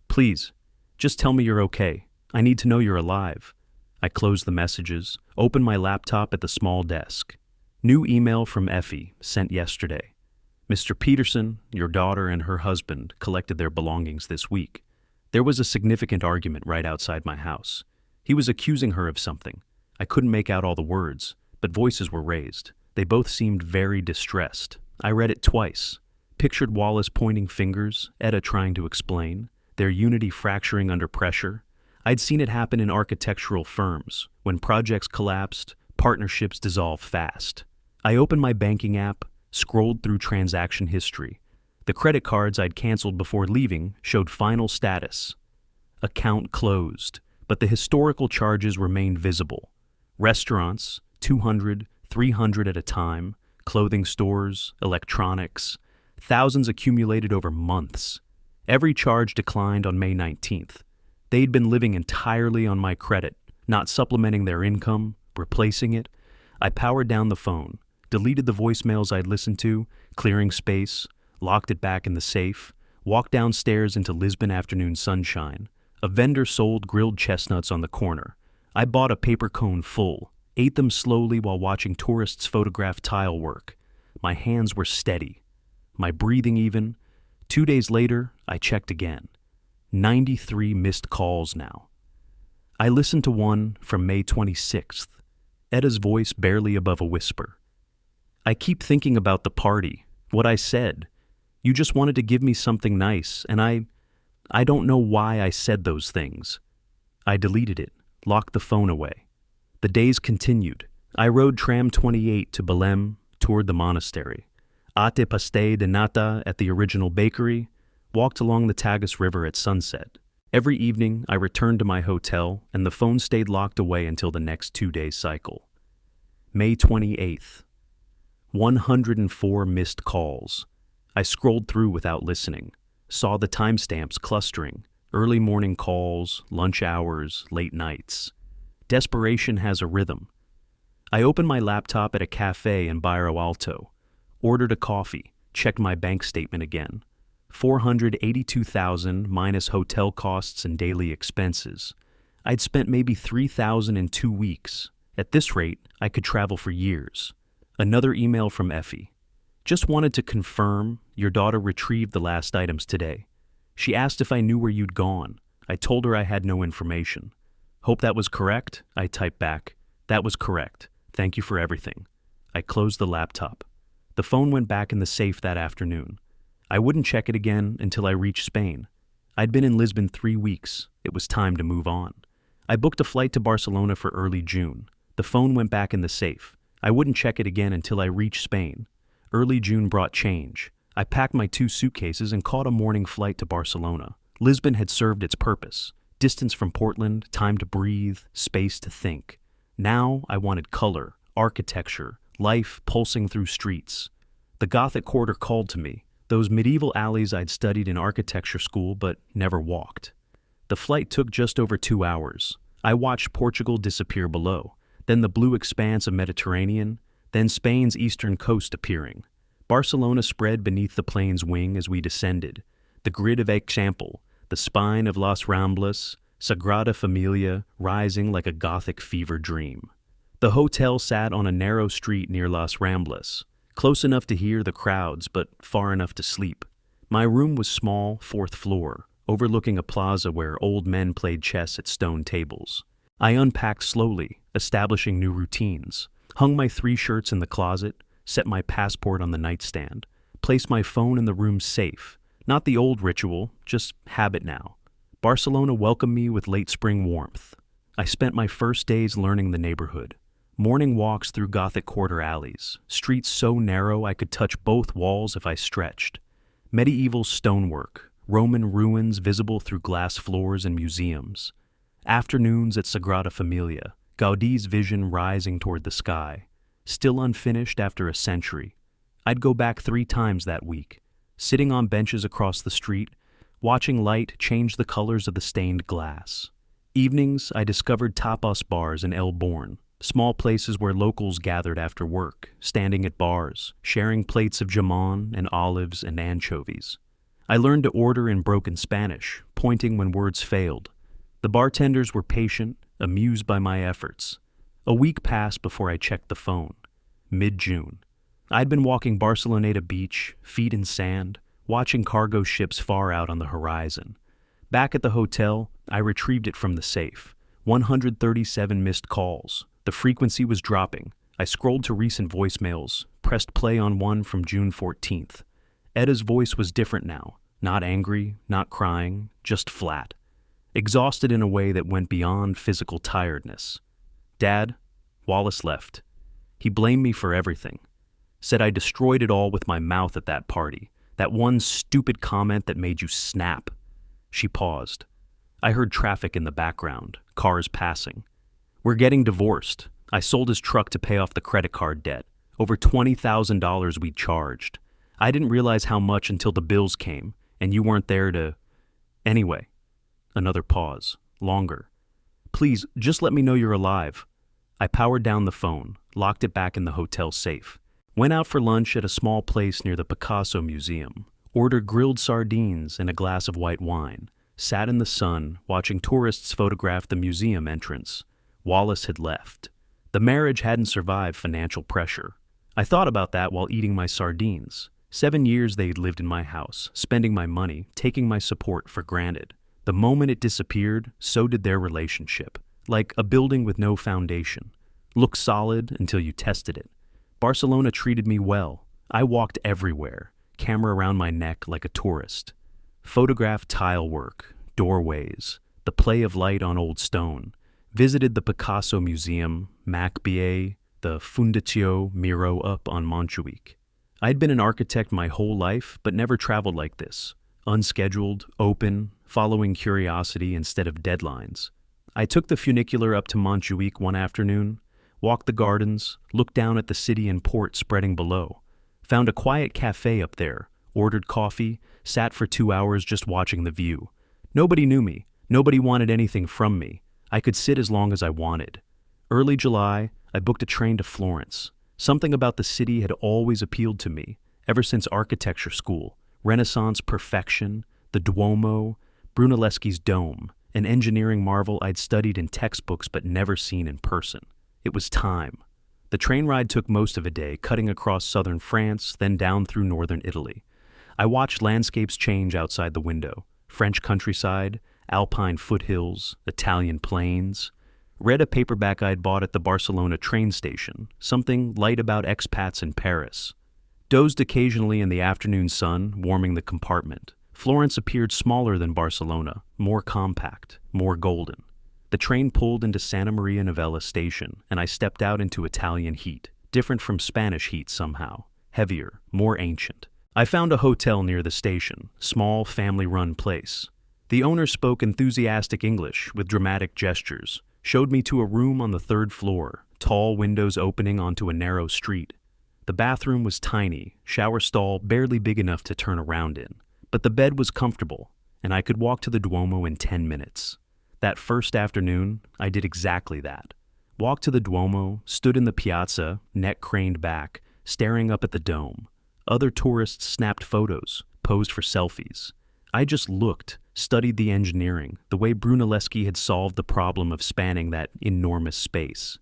Please, just tell me you're okay. I need to know you're alive. I closed the messages, opened my laptop at the small desk. New email from Effie, sent yesterday. Mr. Peterson, your daughter and her husband collected their belongings this week. There was a significant argument right outside my house. He was accusing her of something. I couldn't make out all the words, but voices were raised. They both seemed very distressed. I read it twice. Pictured Wallace pointing fingers, Etta trying to explain, their unity fracturing under pressure. I'd seen it happen in architectural firms. When projects collapsed, partnerships dissolved fast. I opened my banking app, scrolled through transaction history. The credit cards I'd canceled before leaving showed final status. Account closed, but the historical charges remained visible. Restaurants, 200, 300 at a time, clothing stores, electronics, thousands accumulated over months. Every charge declined on May 19th. They'd been living entirely on my credit, not supplementing their income, replacing it. I powered down the phone, deleted the voicemails I'd listened to, clearing space, locked it back in the safe, walked downstairs into Lisbon afternoon sunshine. A vendor sold grilled chestnuts on the corner. I bought a paper cone full, ate them slowly while watching tourists photograph tile work. My hands were steady, my breathing even. 2 days later, I checked again. 93 missed calls now. I listened to one from May 26th, Etta's voice barely above a whisper. I keep thinking about the party, what I said. You just wanted to give me something nice, and I don't know why I said those things. I deleted it, locked the phone away. The days continued. I rode tram 28 to Belém, toured the monastery. Ate pastel de nata at the original bakery, walked along the Tagus River at sunset. Every evening, I returned to my hotel, and the phone stayed locked away until the next 2-day cycle. May 28th. 104 missed calls. I scrolled through without listening, saw the timestamps clustering, early morning calls, lunch hours, late nights. Desperation has a rhythm. I opened my laptop at a cafe in Bairro Alto, ordered a coffee, checked my bank statement again. $482,000 minus hotel costs and daily expenses. I'd spent maybe $3,000 in 2 weeks. At this rate, I could travel for years. Another email from Effie. Just wanted to confirm your daughter retrieved the last items today. She asked if I knew where you'd gone. I told her I had no information. Hope that was correct, I typed back. That was correct. Thank you for everything. I closed the laptop. The phone went back in the safe that afternoon. I wouldn't check it again until I reached Spain. I'd been in Lisbon 3 weeks. It was time to move on. I booked a flight to Barcelona for early June. The phone went back in the safe. I wouldn't check it again until I reached Spain. Early June brought change. I packed my 2 suitcases and caught a morning flight to Barcelona. Lisbon had served its purpose. Distance from Portland, time to breathe, space to think. Now I wanted color, architecture, life pulsing through streets. The Gothic Quarter called to me, those medieval alleys I'd studied in architecture school but never walked. The flight took just over 2 hours. I watched Portugal disappear below, then the blue expanse of Mediterranean, then Spain's eastern coast appearing. Barcelona spread beneath the plane's wing as we descended. The grid of Example, the spine of Las Ramblas, Sagrada Familia rising like a Gothic fever dream. The hotel sat on a narrow street near Las Ramblas, close enough to hear the crowds but far enough to sleep. My room was small, 4th floor, overlooking a plaza where old men played chess at stone tables. I unpacked slowly, establishing new routines, hung my 3 shirts in the closet, set my passport on the nightstand, placed my phone in the room's safe. Not the old ritual, just habit now. Barcelona welcomed me with late spring warmth. I spent my first days learning the neighborhood. Morning walks through Gothic quarter alleys, streets so narrow I could touch both walls if I stretched. Medieval stonework, Roman ruins visible through glass floors and museums. Afternoons at Sagrada Familia, Gaudi's vision rising toward the sky. Still unfinished after a century. I'd go back 3 times that week, sitting on benches across the street, watching light change the colors of the stained glass. Evenings, I discovered tapas bars in El Born, small places where locals gathered after work, standing at bars, sharing plates of jamon and olives and anchovies. I learned to order in broken Spanish, pointing when words failed. The bartenders were patient, amused by my efforts. A week passed before I checked the phone. Mid-June. I'd been walking Barceloneta Beach, feet in sand, watching cargo ships far out on the horizon. Back at the hotel, I retrieved it from the safe. 137 missed calls. The frequency was dropping. I scrolled to recent voicemails, pressed play on one from June 14th. Edda's voice was different now. Not angry, not crying, just flat. Exhausted in a way that went beyond physical tiredness. Dad, Wallace left. He blamed me for everything. Said I destroyed it all with my mouth at that party. That one stupid comment that made you snap. She paused. I heard traffic in the background, cars passing. We're getting divorced. I sold his truck to pay off the credit card debt. Over $20,000 we'd charged. I didn't realize how much until the bills came, and you weren't there to... Anyway. Another pause. Longer. Please, just let me know you're alive. I powered down the phone, locked it back in the hotel safe. Went out for lunch at a small place near the Picasso Museum. Ordered grilled sardines and a glass of white wine. Sat in the sun, watching tourists photograph the museum entrance. Wallace had left. The marriage hadn't survived financial pressure. I thought about that while eating my sardines. 7 years they'd lived in my house, spending my money, taking my support for granted. The moment it disappeared, so did their relationship. Like a building with no foundation. Looked solid until you tested it. Barcelona treated me well. I walked everywhere. Camera around my neck like a tourist. Photographed tile work, doorways, the play of light on old stone. Visited the Picasso Museum, Macbie, the Fundació Miró up on Montjuïc. I'd been an architect my whole life, but never traveled like this. Unscheduled, open, following curiosity instead of deadlines. I took the funicular up to Montjuïc one afternoon, walked the gardens, looked down at the city and port spreading below. Found a quiet cafe up there, ordered coffee, sat for 2 hours just watching the view. Nobody knew me. Nobody wanted anything from me. I could sit as long as I wanted. Early July, I booked a train to Florence. Something about the city had always appealed to me, ever since architecture school. Renaissance perfection, the Duomo, Brunelleschi's dome, an engineering marvel I'd studied in textbooks but never seen in person. It was time. The train ride took most of a day, cutting across southern France, then down through northern Italy. I watched landscapes change outside the window. French countryside, Alpine foothills, Italian plains. Read a paperback I'd bought at the Barcelona train station, something light about expats in Paris. Dozed occasionally in the afternoon sun, warming the compartment. Florence appeared smaller than Barcelona, more compact, more golden. The train pulled into Santa Maria Novella station, and I stepped out into Italian heat, different from Spanish heat somehow, heavier, more ancient. I found a hotel near the station, small, family-run place. The owner spoke enthusiastic English with dramatic gestures, showed me to a room on the 3rd floor, tall windows opening onto a narrow street. The bathroom was tiny, shower stall barely big enough to turn around in, but the bed was comfortable, and I could walk to the Duomo in 10 minutes. That first afternoon, I did exactly that. Walked to the Duomo, stood in the piazza, neck craned back, staring up at the dome. Other tourists snapped photos, posed for selfies. I just looked, studied the engineering, the way Brunelleschi had solved the problem of spanning that enormous space.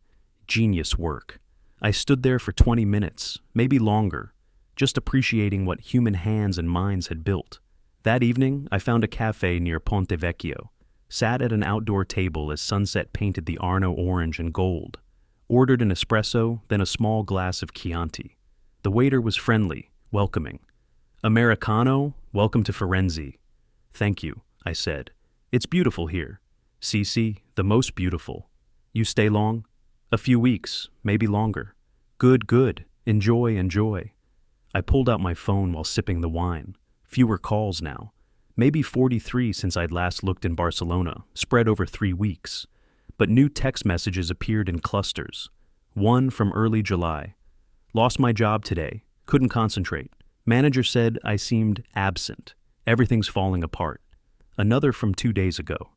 Genius work. I stood there for 20 minutes, maybe longer, just appreciating what human hands and minds had built. That evening, I found a cafe near Ponte Vecchio. Sat at an outdoor table as sunset painted the Arno orange and gold. Ordered an espresso, then a small glass of Chianti. The waiter was friendly, welcoming. Americano, welcome to Firenze. Thank you, I said. It's beautiful here. Cece, the most beautiful. You stay long? A few weeks, maybe longer. Good, good. Enjoy, enjoy. I pulled out my phone while sipping the wine. Fewer calls now. Maybe 43 since I'd last looked in Barcelona, spread over 3 weeks. But new text messages appeared in clusters. One from early July. Lost my job today. Couldn't concentrate. Manager said I seemed absent. Everything's falling apart. Another from 2 days ago.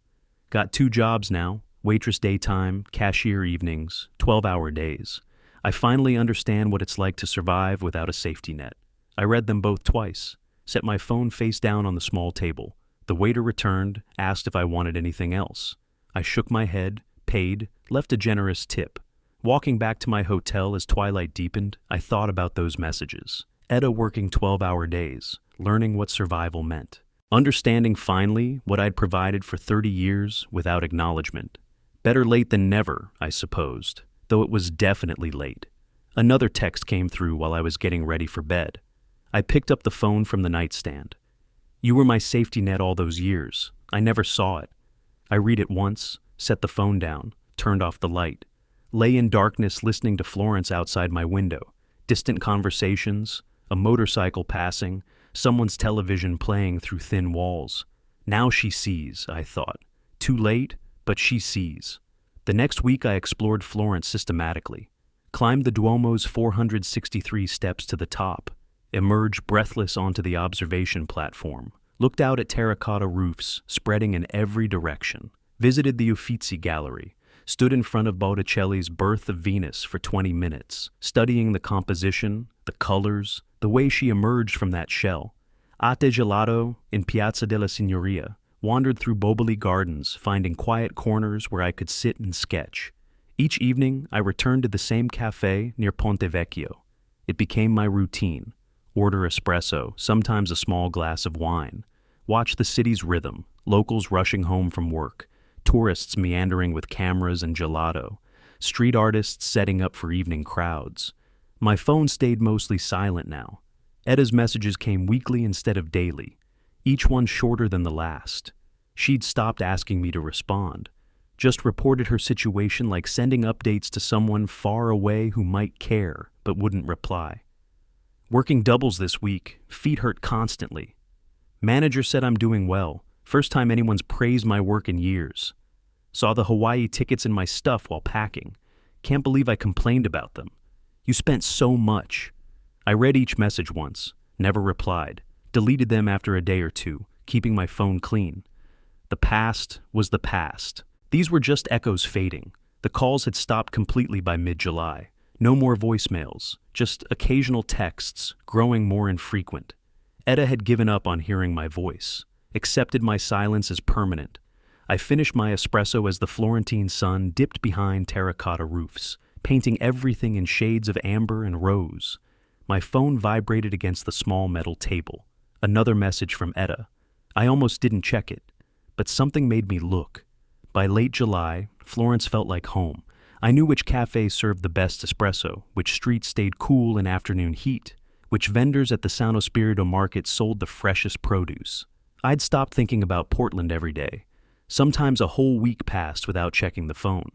Got 2 jobs now. Waitress daytime, cashier evenings, 12-hour days. I finally understand what it's like to survive without a safety net. I read them both twice. Set my phone face down on the small table. The waiter returned, asked if I wanted anything else. I shook my head, paid, left a generous tip. Walking back to my hotel as twilight deepened, I thought about those messages. Etta working 12-hour days, learning what survival meant. Understanding finally what I'd provided for 30 years without acknowledgement. Better late than never, I supposed, though it was definitely late. Another text came through while I was getting ready for bed. I picked up the phone from the nightstand. You were my safety net all those years. I never saw it. I read it once, set the phone down, turned off the light. Lay in darkness listening to Florence outside my window. Distant conversations, a motorcycle passing, someone's television playing through thin walls. Now she sees, I thought. Too late, but she sees. The next week I explored Florence systematically. Climbed the Duomo's 463 steps to the top. Emerged breathless onto the observation platform. Looked out at terracotta roofs spreading in every direction. Visited the Uffizi Gallery. Stood in front of Botticelli's Birth of Venus for 20 minutes, studying the composition, the colors, the way she emerged from that shell. Ate gelato in Piazza della Signoria. Wandered through Boboli Gardens, finding quiet corners where I could sit and sketch. Each evening, I returned to the same cafe near Ponte Vecchio. It became my routine. Order espresso, sometimes a small glass of wine. Watch the city's rhythm, locals rushing home from work. Tourists meandering with cameras and gelato, street artists setting up for evening crowds. My phone stayed mostly silent now. Etta's messages came weekly instead of daily, each one shorter than the last. She'd stopped asking me to respond, just reported her situation like sending updates to someone far away who might care but wouldn't reply. Working doubles this week, feet hurt constantly. Manager said I'm doing well, first time anyone's praised my work in years. Saw the Hawaii tickets in my stuff while packing. Can't believe I complained about them. You spent so much. I read each message once, never replied, deleted them after a day or two, keeping my phone clean. The past was the past. These were just echoes fading. The calls had stopped completely by mid-July. No more voicemails, just occasional texts, growing more infrequent. Etta had given up on hearing my voice, accepted my silence as permanent. I finished my espresso as the Florentine sun dipped behind terracotta roofs, painting everything in shades of amber and rose. My phone vibrated against the small metal table. Another message from Etta. I almost didn't check it, but something made me look. By late July, Florence felt like home. I knew which cafes served the best espresso, which streets stayed cool in afternoon heat, which vendors at the Sano Spirito market sold the freshest produce. I'd stopped thinking about Portland every day. Sometimes a whole week passed without checking the phone.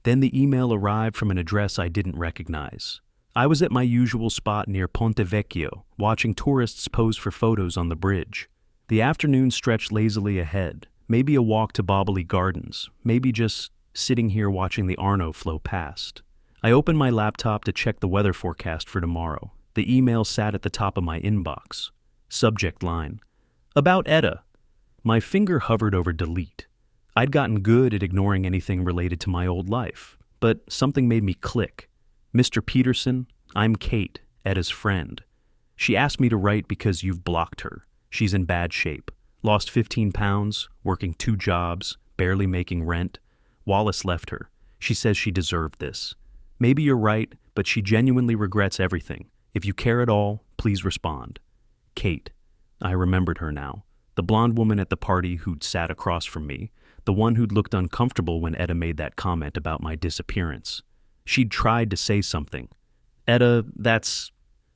Then the email arrived from an address I didn't recognize. I was at my usual spot near Ponte Vecchio, watching tourists pose for photos on the bridge. The afternoon stretched lazily ahead, maybe a walk to Boboli Gardens, maybe just sitting here watching the Arno flow past. I opened my laptop to check the weather forecast for tomorrow. The email sat at the top of my inbox. Subject line: About Etta. My finger hovered over delete. I'd gotten good at ignoring anything related to my old life, but something made me click. Mr. Peterson, I'm Kate, Etta's friend. She asked me to write because you've blocked her. She's in bad shape. Lost 15 pounds, working 2 jobs, barely making rent. Wallace left her. She says she deserved this. Maybe you're right, but she genuinely regrets everything. If you care at all, please respond. Kate. I remembered her now. The blonde woman at the party who'd sat across from me. The one who'd looked uncomfortable when Etta made that comment about my disappearance. She'd tried to say something. Etta, that's...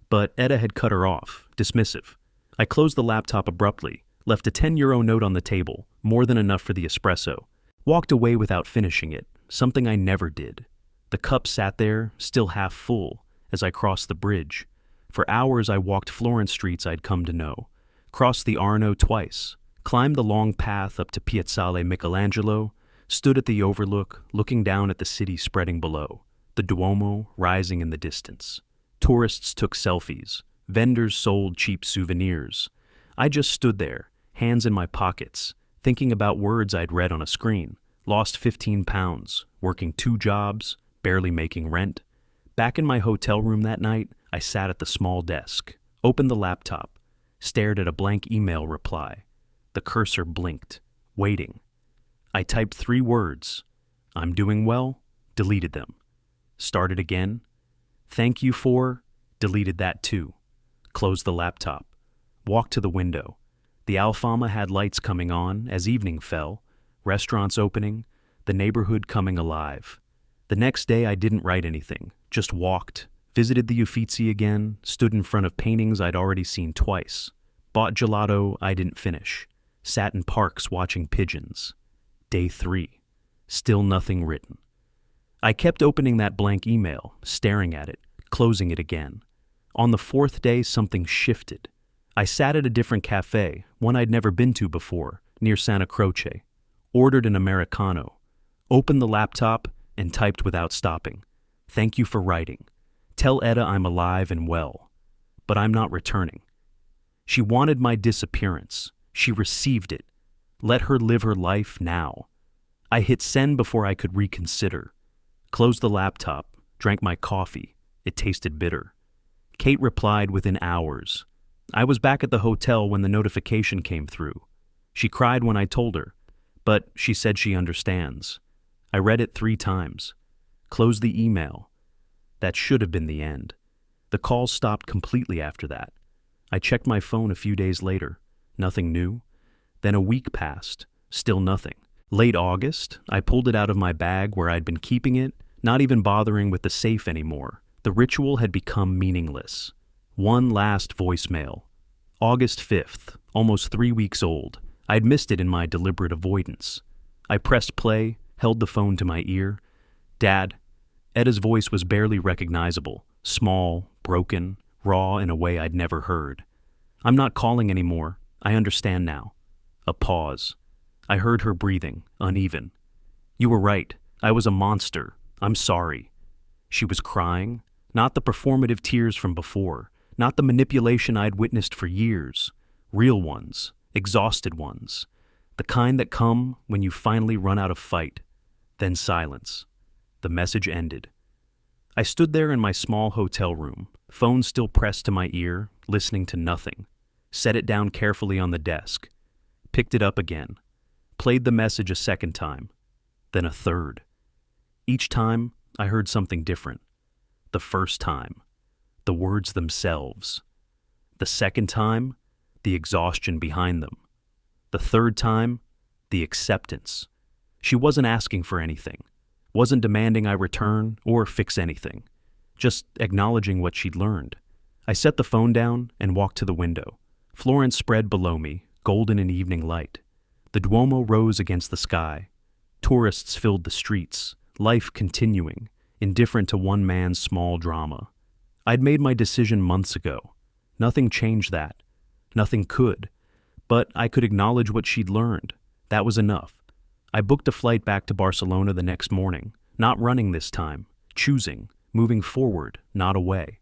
But Etta had cut her off, dismissive. I closed the laptop abruptly, left a €10 note on the table, more than enough for the espresso. Walked away without finishing it, something I never did. The cup sat there, still half full, as I crossed the bridge. For hours I walked Florence streets I'd come to know, crossed the Arno twice, climbed the long path up to Piazzale Michelangelo, stood at the overlook, looking down at the city spreading below, the Duomo rising in the distance. Tourists took selfies, vendors sold cheap souvenirs. I just stood there, hands in my pockets, thinking about words I'd read on a screen. Lost 15 pounds, working 2 jobs, barely making rent. Back in my hotel room that night, I sat at the small desk, opened the laptop, stared at a blank email reply. The cursor blinked, waiting. I typed 3 words. I'm doing well, deleted them. Started again. Thank you for, deleted that too. Closed the laptop. Walked to the window. The Alfama had lights coming on as evening fell, restaurants opening, the neighborhood coming alive. The next day I didn't write anything, just walked, visited the Uffizi again, stood in front of paintings I'd already seen twice, bought gelato I didn't finish, sat in parks watching pigeons. Day 3. Still nothing written. I kept opening that blank email, staring at it, closing it again. On the 4th day something shifted. I sat at a different cafe, one I'd never been to before, near Santa Croce, ordered an Americano, opened the laptop, and typed without stopping. Thank you for writing. Tell Etta I'm alive and well. But I'm not returning. She wanted my disappearance. She received it. Let her live her life now. I hit send before I could reconsider. Closed the laptop, drank my coffee. It tasted bitter. Kate replied within hours. I was back at the hotel when the notification came through. She cried when I told her, but she said she understands. I read it 3 times. Closed the email. That should have been the end. The calls stopped completely after that. I checked my phone a few days later. Nothing new. Then a week passed. Still nothing. Late August, I pulled it out of my bag where I'd been keeping it, not even bothering with the safe anymore. The ritual had become meaningless. One last voicemail. August 5th, almost 3 weeks old. I'd missed it in my deliberate avoidance. I pressed play, held the phone to my ear. Dad. Etta's voice was barely recognizable, small, broken, raw in a way I'd never heard. I'm not calling anymore. I understand now. A pause. I heard her breathing, uneven. You were right. I was a monster. I'm sorry. She was crying, not the performative tears from before, not the manipulation I'd witnessed for years. Real ones, exhausted ones. The kind that come when you finally run out of fight. Then silence. The message ended. I stood there in my small hotel room, phone still pressed to my ear, listening to nothing. Set it down carefully on the desk. Picked it up again. Played the message a second time. Then a third. Each time, I heard something different. The first time, the words themselves. The second time, the exhaustion behind them. The third time, the acceptance. She wasn't asking for anything. Wasn't demanding I return or fix anything. Just acknowledging what she'd learned. I set the phone down and walked to the window. Florence spread below me, golden in evening light. The Duomo rose against the sky. Tourists filled the streets, life continuing, indifferent to one man's small drama. I'd made my decision months ago. Nothing changed that. Nothing could. But I could acknowledge what she'd learned. That was enough. I booked a flight back to Barcelona the next morning, not running this time, choosing, moving forward, not away.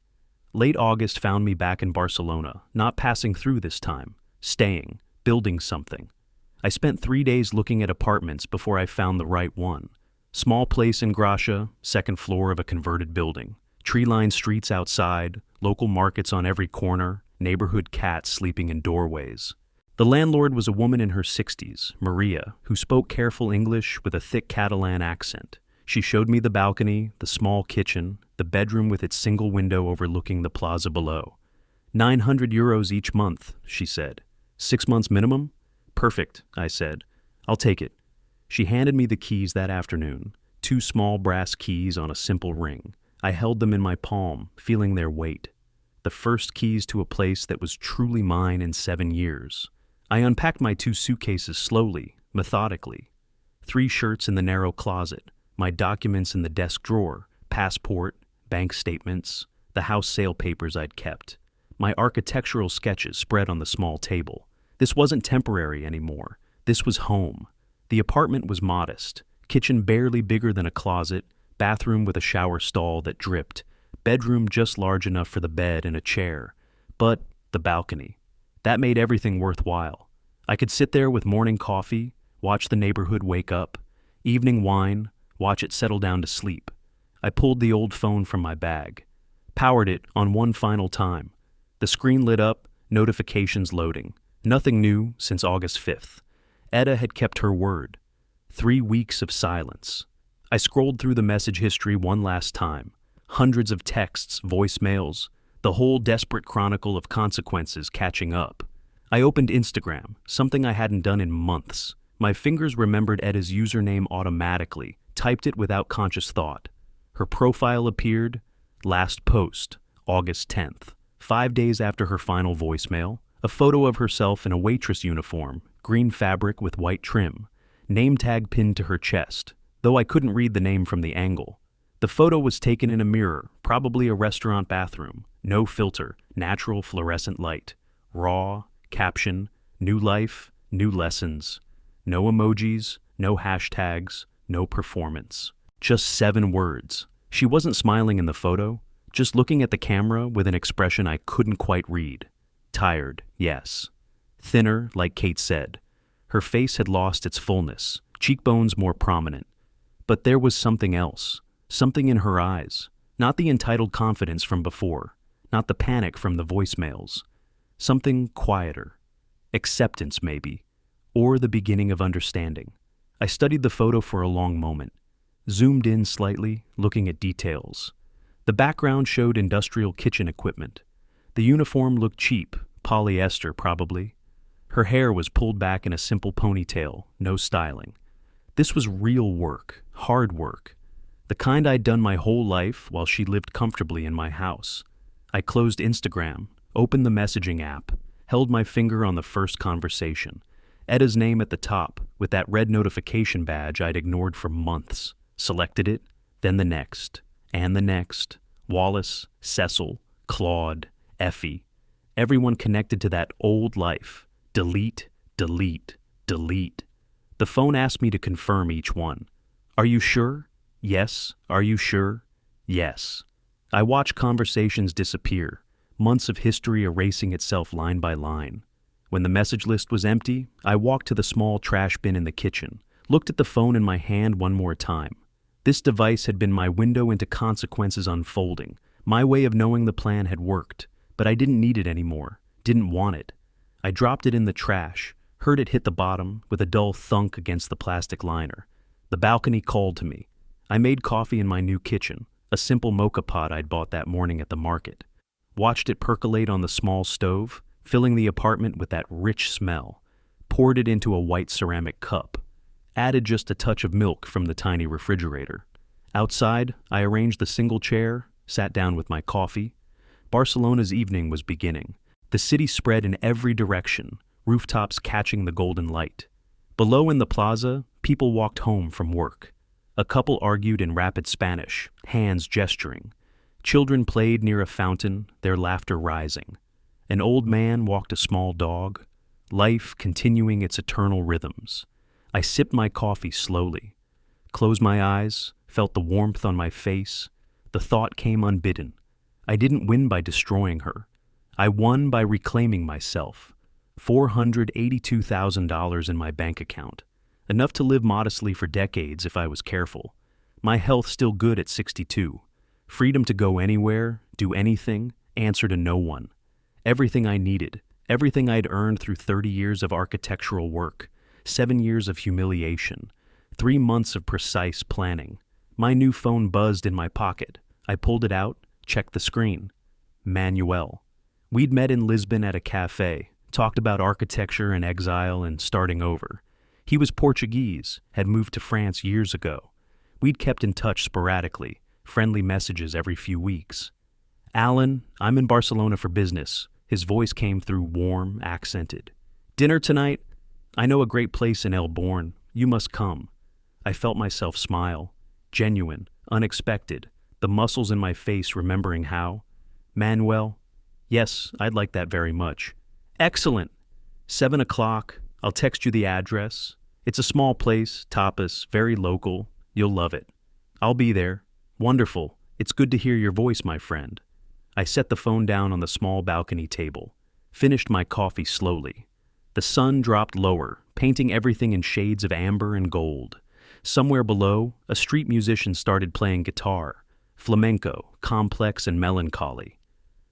Late August found me back in Barcelona, not passing through this time, staying, building something. I spent 3 days looking at apartments before I found the right one. Small place in Gracia, 2nd floor of a converted building. Tree-lined streets outside, local markets on every corner, neighborhood cats sleeping in doorways. The landlord was a woman in her 60s, Maria, who spoke careful English with a thick Catalan accent. She showed me the balcony, the small kitchen, the bedroom with its single window overlooking the plaza below. €900 each month, she said. 6 months minimum? Perfect, I said. I'll take it. She handed me the keys that afternoon, 2 small brass keys on a simple ring. I held them in my palm, feeling their weight. The first keys to a place that was truly mine in 7 years. I unpacked my 2 suitcases slowly, methodically. 3 shirts in the narrow closet, my documents in the desk drawer, passport, bank statements, the house sale papers I'd kept, my architectural sketches spread on the small table. This wasn't temporary anymore. This was home. The apartment was modest, kitchen barely bigger than a closet, bathroom with a shower stall that dripped, bedroom just large enough for the bed and a chair. But the balcony. That made everything worthwhile. I could sit there with morning coffee, watch the neighborhood wake up, evening wine, watch it settle down to sleep. I pulled the old phone from my bag, powered it on one final time. The screen lit up, notifications loading. Nothing new since August 5th. Etta had kept her word. 3 weeks of silence. I scrolled through the message history one last time. Hundreds of texts, voicemails, the whole desperate chronicle of consequences catching up. I opened Instagram, something I hadn't done in months. My fingers remembered Etta's username automatically, typed it without conscious thought. Her profile appeared, last post, August 10th. 5 days after her final voicemail, a photo of herself in a waitress uniform, green fabric with white trim, name tag pinned to her chest, though I couldn't read the name from the angle. The photo was taken in a mirror, probably a restaurant bathroom. No filter, natural fluorescent light. Raw, caption, new life, new lessons. No emojis, no hashtags, no performance. Just 7 words. She wasn't smiling in the photo, just looking at the camera with an expression I couldn't quite read. Tired, yes. Thinner, like Kate said. Her face had lost its fullness, cheekbones more prominent. But there was something else. Something in her eyes. Not the entitled confidence from before. Not the panic from the voicemails. Something quieter. Acceptance, maybe. Or the beginning of understanding. I studied the photo for a long moment. Zoomed in slightly, looking at details. The background showed industrial kitchen equipment. The uniform looked cheap, polyester probably. Her hair was pulled back in a simple ponytail, no styling. This was real work, hard work. The kind I'd done my whole life while she lived comfortably in my house. I closed Instagram, opened the messaging app, held my finger on the first conversation. Etta's name at the top, with that red notification badge I'd ignored for months. Selected it, then the next, and the next. Wallace, Cecil, Claude, Effie. Everyone connected to that old life. Delete, delete, delete. The phone asked me to confirm each one. Are you sure? Yes. Are you sure? Yes. I watched conversations disappear, months of history erasing itself line by line. When the message list was empty, I walked to the small trash bin in the kitchen, looked at the phone in my hand one more time. This device had been my window into consequences unfolding. My way of knowing the plan had worked, but I didn't need it anymore, didn't want it. I dropped it in the trash, heard it hit the bottom with a dull thunk against the plastic liner. The balcony called to me. I made coffee in my new kitchen, a simple mocha pot I'd bought that morning at the market. Watched it percolate on the small stove, filling the apartment with that rich smell. Poured it into a white ceramic cup. Added just a touch of milk from the tiny refrigerator. Outside, I arranged the single chair, sat down with my coffee. Barcelona's evening was beginning. The city spread in every direction, rooftops catching the golden light. Below in the plaza, people walked home from work. A couple argued in rapid Spanish, hands gesturing. Children played near a fountain, their laughter rising. An old man walked a small dog, life continuing its eternal rhythms. I sipped my coffee slowly, closed my eyes, felt the warmth on my face. The thought came unbidden. I didn't win by destroying her. I won by reclaiming myself. $482,000 in my bank account. Enough to live modestly for decades if I was careful. My health still good at 62. Freedom to go anywhere, do anything, answer to no one. Everything I needed, everything I'd earned through 30 years of architectural work, 7 years of humiliation, 3 months of precise planning. My new phone buzzed in my pocket. I pulled it out, checked the screen. Manuel. We'd met in Lisbon at a cafe, talked about architecture and exile and starting over. He was Portuguese, had moved to France years ago. We'd kept in touch sporadically, friendly messages every few weeks. Alan, I'm in Barcelona for business. His voice came through warm, accented. Dinner tonight? I know a great place in El Born. You must come. I felt myself smile. Genuine, unexpected, the muscles in my face remembering how. Manuel? Yes, I'd like that very much. Excellent! 7 o'clock. I'll text you the address. It's a small place, tapas, very local. You'll love it. I'll be there. Wonderful. It's good to hear your voice, my friend. I set the phone down on the small balcony table, finished my coffee slowly. The sun dropped lower, painting everything in shades of amber and gold. Somewhere below, a street musician started playing guitar, flamenco, complex and melancholy.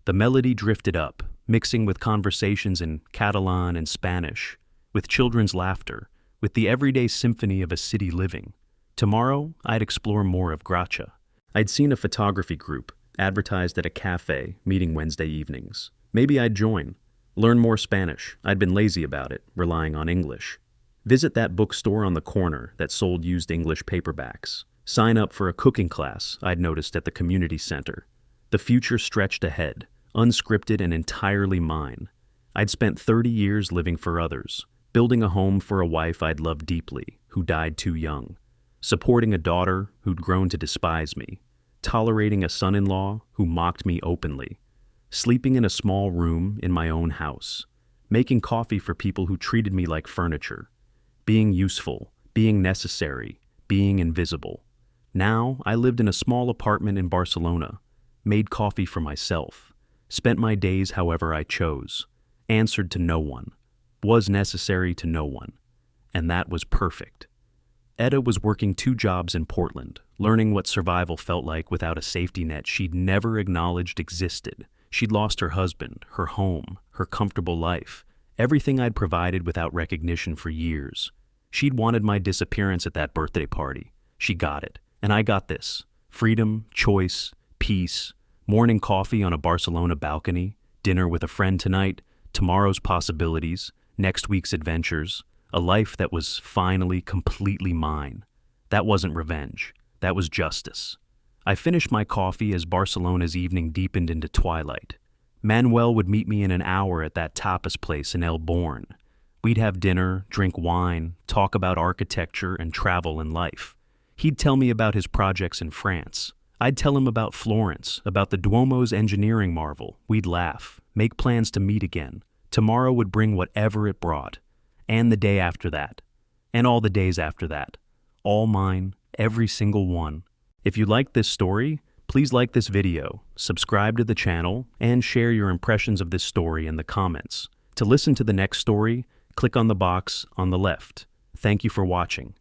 The melody drifted up, mixing with conversations in Catalan and Spanish, with children's laughter, with the everyday symphony of a city living. Tomorrow, I'd explore more of Gracia. I'd seen a photography group advertised at a cafe meeting Wednesday evenings. Maybe I'd join. Learn more Spanish. I'd been lazy about it, relying on English. Visit that bookstore on the corner that sold used English paperbacks. Sign up for a cooking class I'd noticed at the community center. The future stretched ahead, unscripted and entirely mine. I'd spent 30 years living for others, building a home for a wife I'd loved deeply, who died too young, supporting a daughter who'd grown to despise me, tolerating a son-in-law who mocked me openly, sleeping in a small room in my own house, making coffee for people who treated me like furniture, being useful, being necessary, being invisible. Now I lived in a small apartment in Barcelona, made coffee for myself, spent my days however I chose, answered to no one, was necessary to no one, and that was perfect. Etta was working 2 jobs in Portland, learning what survival felt like without a safety net she'd never acknowledged existed. She'd lost her husband, her home, her comfortable life, everything I'd provided without recognition for years. She'd wanted my disappearance at that birthday party. She got it, and I got this. Freedom, choice, peace, morning coffee on a Barcelona balcony, dinner with a friend tonight, tomorrow's possibilities, next week's adventures, a life that was finally completely mine. That wasn't revenge. That was justice. I finished my coffee as Barcelona's evening deepened into twilight. Manuel would meet me in an hour at that tapas place in El Born. We'd have dinner, drink wine, talk about architecture and travel and life. He'd tell me about his projects in France. I'd tell him about Florence, about the Duomo's engineering marvel. We'd laugh, make plans to meet again. Tomorrow would bring whatever it brought. And the day after that. And all the days after that. All mine, every single one. If you liked this story, please like this video, subscribe to the channel, and share your impressions of this story in the comments. To listen to the next story, click on the box on the left. Thank you for watching.